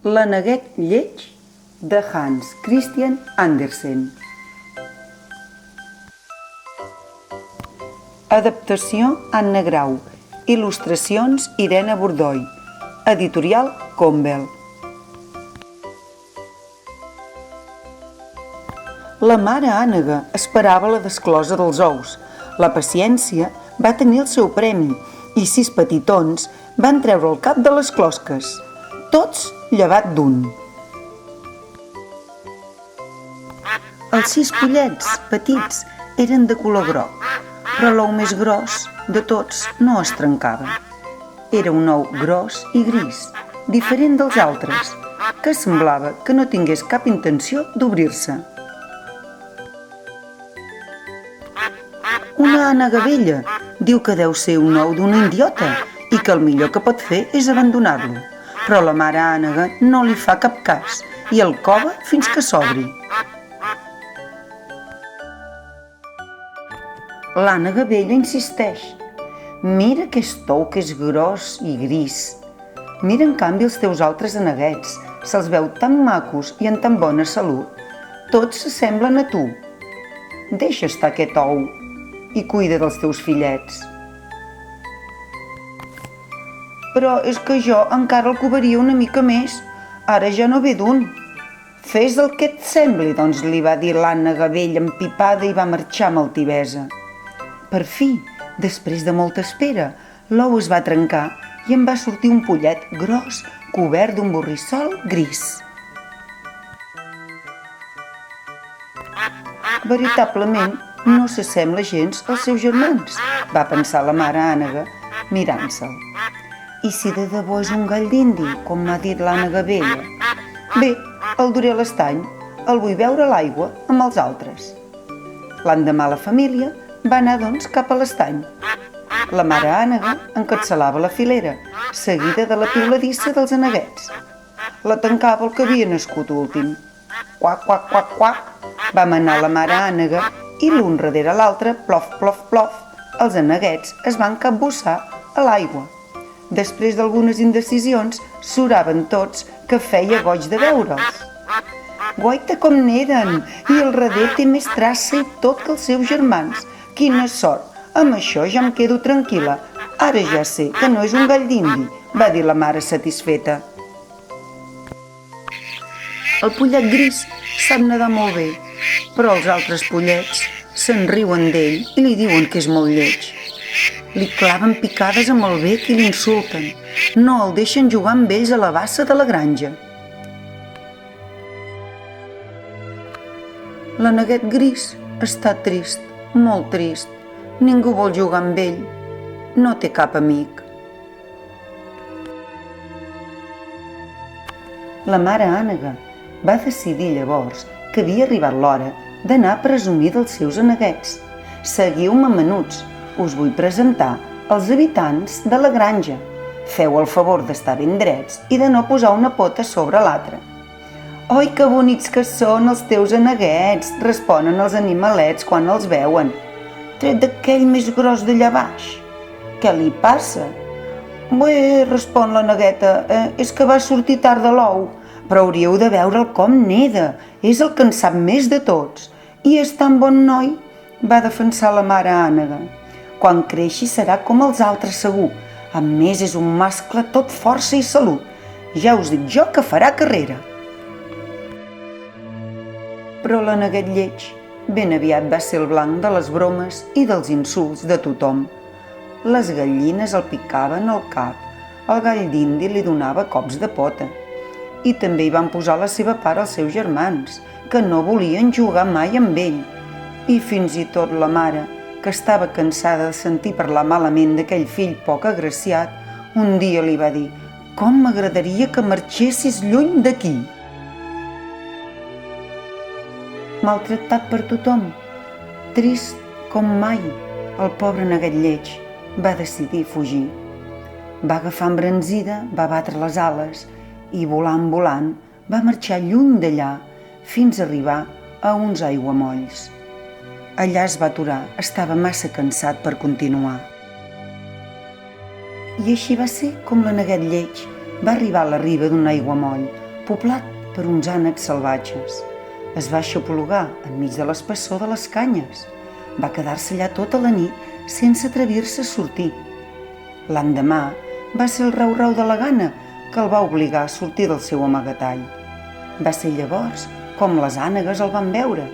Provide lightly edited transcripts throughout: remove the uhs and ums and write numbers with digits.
L'Aneguet lleig de Hans Christian Andersen. Adaptació Anna Grau. Il·lustracions Irene Bordoi. Editorial Combel. La mare ànega esperava la desclosa dels ous. La paciència va tenir el seu premi i 6 petitons van treure el cap de les closques, tots llevat d'un. Els 6 pollets petits eren de color groc, però l'ou més gros de tots no es trencava. Era un ou gros i gris, diferent dels altres, que semblava que no tingués cap intenció d'obrir-se. Una ànega vella diu que deu ser un ou d'una idiota i que el millor que pot fer és abandonar-lo, però la mare ànega no li fa cap cas i el cova fins que s'obri. L'ànega vella insisteix: mira aquest ou que és gros i gris. Mira en canvi els teus altres aneguets, se'ls veu tan macos i en tan bona salut. Tots s'assemblen a tu. Deixa estar aquest ou i cuida dels teus fillets. Però és que jo encara el covaria una mica més. Ara ja no ve d'un. Fes el que et sembli, doncs, li va dir l'ànega vella empipada i va marxar amb altivesa. Per fi, després de molta espera, l'ou es va trencar i en va sortir un pollet gros cobert d'un borrissol gris. Veritablement, no s'assembla gens als seus germans, va pensar la mare ànega, mirant-se'l. I si de debò és un gall d'indi, com m'ha dit l'ànega vella? Bé, el duré a l'estany, el vull veure a l'aigua amb els altres. L'endemà la família va anar, doncs, cap a l'estany. La mare ànega encapçalava la filera, seguida de la piuladissa dels aneguets. La tancava el que havia nascut últim. Quac, quac, quac, quac, va manar la mare ànega i l'un darrere l'altre, plof, plof, plof, els aneguets es van capbussar a l'aigua. Després d'algunes indecisions, suraven tots, que feia goig de veure'ls. Guaita com n'eren, i el rader té més traça i tot que els seus germans. Quina sort! Amb això ja em quedo tranquil·la. Ara ja sé que no és un gall d'indi, va dir la mare satisfeta. El pollet gris sap nedar molt bé, però els altres pollets se'n riuen d'ell i li diuen que és molt lleig. Li claven picades amb el bec i l'insulten. No el deixen jugar amb ells a la bassa de la granja. L'aneguet gris està trist, molt trist. Ningú vol jugar amb ell. No té cap amic. La mare ànega va decidir llavors que havia arribat l'hora d'anar a presumir dels seus aneguets. Seguiu-me, menuts, us vull presentar els habitants de la granja. Feu el favor d'estar ben drets i de no posar una pota sobre l'altra. Oi, que bonics que són els teus aneguets, responen els animalets quan els veuen. Tret d'aquell més gros d'allà baix. Què li passa? Bé, respon la negueta, és que va sortir tard de l'ou, però hauríeu de veure'l com neda, és el que en sap més de tots. I és tan bon noi, va defensar la mare ànega. Quan creixi serà com els altres segur. A més, és un mascle tot força i salut. Ja us dic jo que farà carrera. Però l'aneguet lleig ben aviat va ser el blanc de les bromes i dels insults de tothom. Les gallines el picaven al cap, el gall d'indi li donava cops de pota. I també hi van posar la seva part els seus germans, que no volien jugar mai amb ell. I fins i tot la mare, que estava cansada de sentir parlar malament d'aquell fill poc agraciat, un dia li va dir: «Com m'agradaria que marxessis lluny d'aquí!» Maltractat per tothom, trist com mai, el pobre neguet lleig va decidir fugir. Va agafar embranzida, va batre les ales i, volant, volant, va marxar lluny d'allà fins a arribar a uns aiguamolls. Allà es va aturar, estava massa cansat per continuar. I així va ser com l'aneguet lleig va arribar a la riba d'un aiguamoll, poblat per uns ànecs salvatges. Es va aixoplugar enmig de l'espessor de les canyes. Va quedar-se allà tota la nit sense atrevir-se a sortir. L'endemà va ser el rau-rau de la gana que el va obligar a sortir del seu amagatall. Va ser llavors com les ànegues el van veure.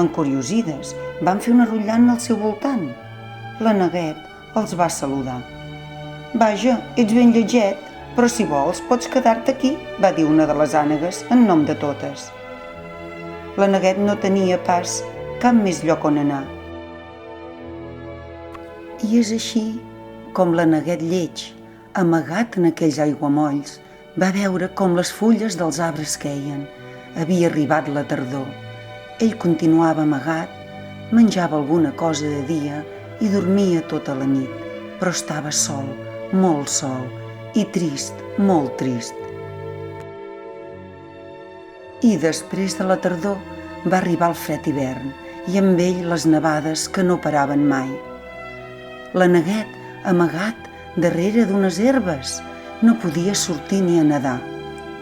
Encuriosides, van fer una rotllana al seu voltant. L'Aneguet els va saludar. «Vaja, ets ben lleget, però si vols pots quedar-te aquí», va dir una de les ànegues en nom de totes. L'Aneguet no tenia pas cap més lloc on anar. I és així com l'Aneguet lleig, amagat en aquells aiguamolls, va veure com les fulles dels arbres queien. Havia arribat la tardor. Ell continuava amagat, menjava alguna cosa de dia i dormia tota la nit, però estava sol, molt sol, i trist, molt trist. I després de la tardor va arribar el fred hivern i amb ell les nevades que no paraven mai. L'Aneguet, amagat darrere d'unes herbes, no podia sortir ni a nedar.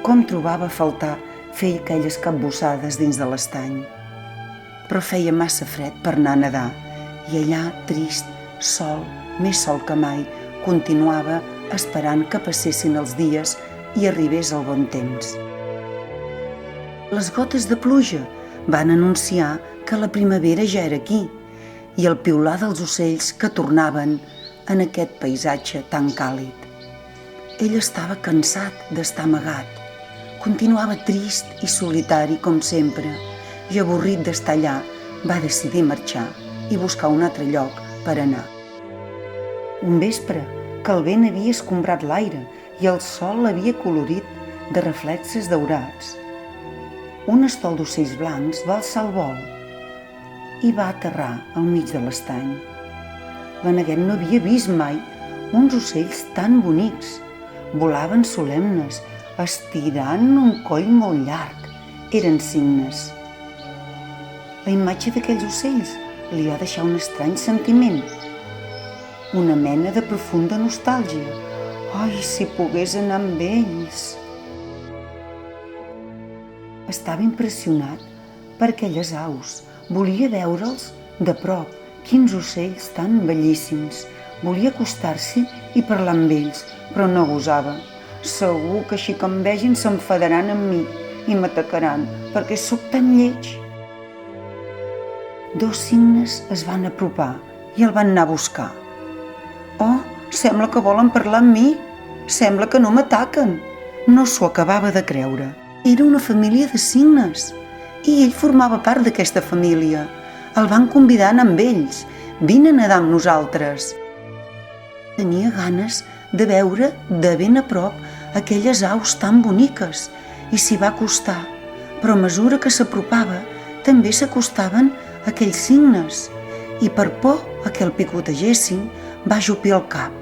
Com trobava a faltar fer aquelles capbussades dins de l'estany. Però feia massa fred per anar a nedar i allà, trist, sol, més sol que mai, continuava esperant que passessin els dies i arribés el bon temps. Les gotes de pluja van anunciar que la primavera ja era aquí i el piular dels ocells que tornaven en aquest paisatge tan càlid. Ell estava cansat d'estar amagat. Continuava trist i solitari com sempre i avorrit d'estar allà va decidir marxar i buscar un altre lloc per anar. Un vespre que el vent havia escombrat l'aire i el sol l'havia colorit de reflexes daurats. Un estol d'ocells blancs va alçar el vol i va aterrar al mig de l'estany. L'Aneguet no havia vist mai uns ocells tan bonics. Volaven solemnes, estirant un coll molt llarg. Eren cignes. La imatge d'aquells ocells li va deixar un estrany sentiment, una mena de profunda nostàlgia. Ai, si pogués anar amb ells! Estava impressionat per aquelles aus. Volia veure'ls de prop. Quins ocells tan bellíssims! Volia acostar-s'hi i parlar amb ells, però no gosava. Segur que així que em vegin s'enfadaran amb mi i m'atacaran perquè sóc tan lleig. Dos cignes es van apropar i el van anar a buscar. «Oh, sembla que volen parlar amb mi. Sembla que no m'ataquen». No s'ho acabava de creure. Era una família de cignes i ell formava part d'aquesta família. El van convidar a anar amb ells. «Vine a nedar amb nosaltres». Tenia ganes de veure de ben a prop aquelles aus tan boniques i s'hi va acostar, però a mesura que s'apropava també s'acostaven aquells cignes i per por a que el picotegessin va ajupir el cap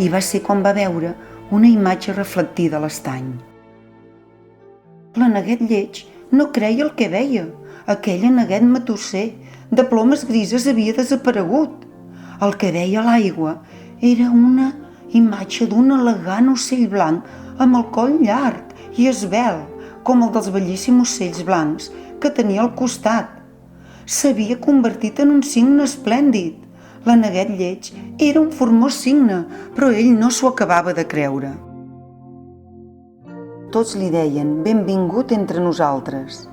i va ser quan va veure una imatge reflectida a l'estany. L'Aneguet lleig no creia el que veia. Aquell aneguet matusser de plomes grises havia desaparegut. El que veia a l'aigua era una imatge d'un elegant ocell blanc amb el coll llarg i esvelt, com el dels bellíssims ocells blancs que tenia al costat. S'havia convertit en un cigne esplèndid. L'Aneguet lleig era un formós cigne, però ell no s'ho acabava de creure. Tots li deien «benvingut entre nosaltres»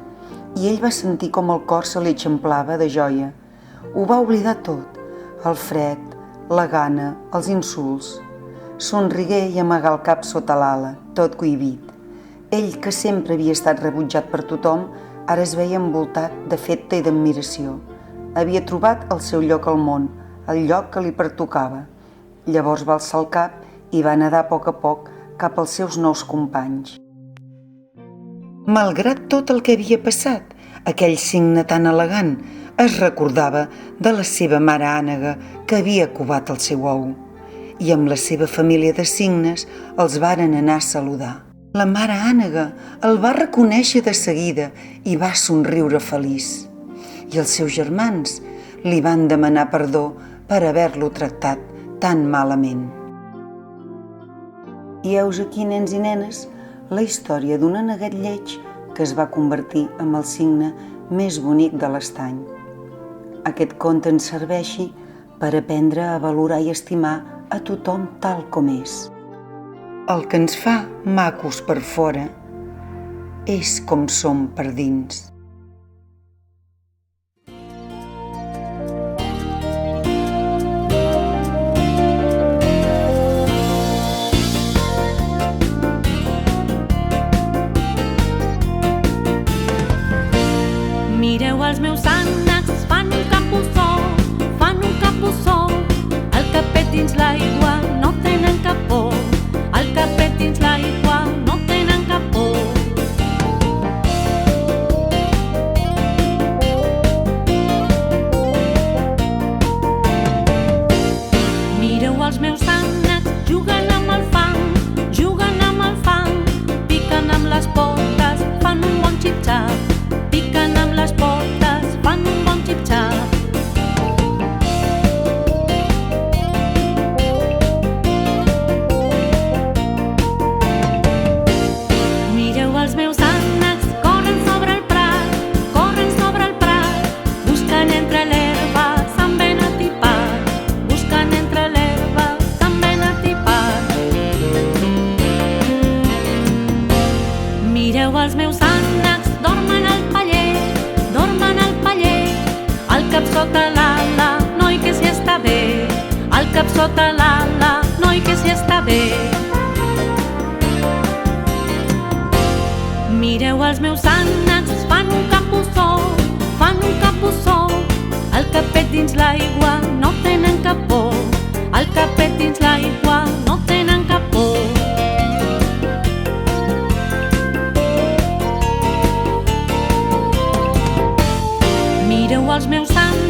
i ell va sentir com el cor se li eixamplava de joia. Ho va oblidar tot, el fred, la gana, els insults. Somrigué i amagà el cap sota l'ala, tot cohibit. Ell, que sempre havia estat rebutjat per tothom, ara es veia envoltat d'afecte i d'admiració. Havia trobat el seu lloc al món, el lloc que li pertocava. Llavors va alçar el cap i va nedar a poc cap als seus nous companys. Malgrat tot el que havia passat, aquell cigne tan elegant es recordava de la seva mare ànega que havia covat el seu ou i amb la seva família de cignes els varen anar a saludar. La mare ànega el va reconèixer de seguida i va somriure feliç. I els seus germans li van demanar perdó per haver-lo tractat tan malament. I heus aquí, nens i nenes, la història d'un aneguet lleig que es va convertir en el signe més bonic de l'estany. Aquest conte ens serveixi per aprendre a valorar i estimar a tothom tal com és. El que ens fa macos per fora és com som per dins. Mireu els meus ànecs, fan un capbussó, el capet dins l'aigua no tenen cap por, el capet dins l'aigua no tenen cap por. Mireu els meus ànecs, juguen amb el fang, piquen amb les potes, fan un bon xip-xap. Piquen amb les potes, fan un bon xip-xap. Mireu els meus ànecs, corren sobre el prat, busquen entre l'herba, s'han ben atipat, busquen entre l'herba, s'han ben atipat. Mireu els meus ànecs, dormen al paller, el cap sota l'ala, noi que s'hi està bé, el cap sota l'ala, noi que s'hi està bé. Mireu els meus ànecs, fan un capbussó, el capet dins l'aigua no tenen cap por, el capet dins l'aigua no tenen cap por. Mireu els meus ànecs,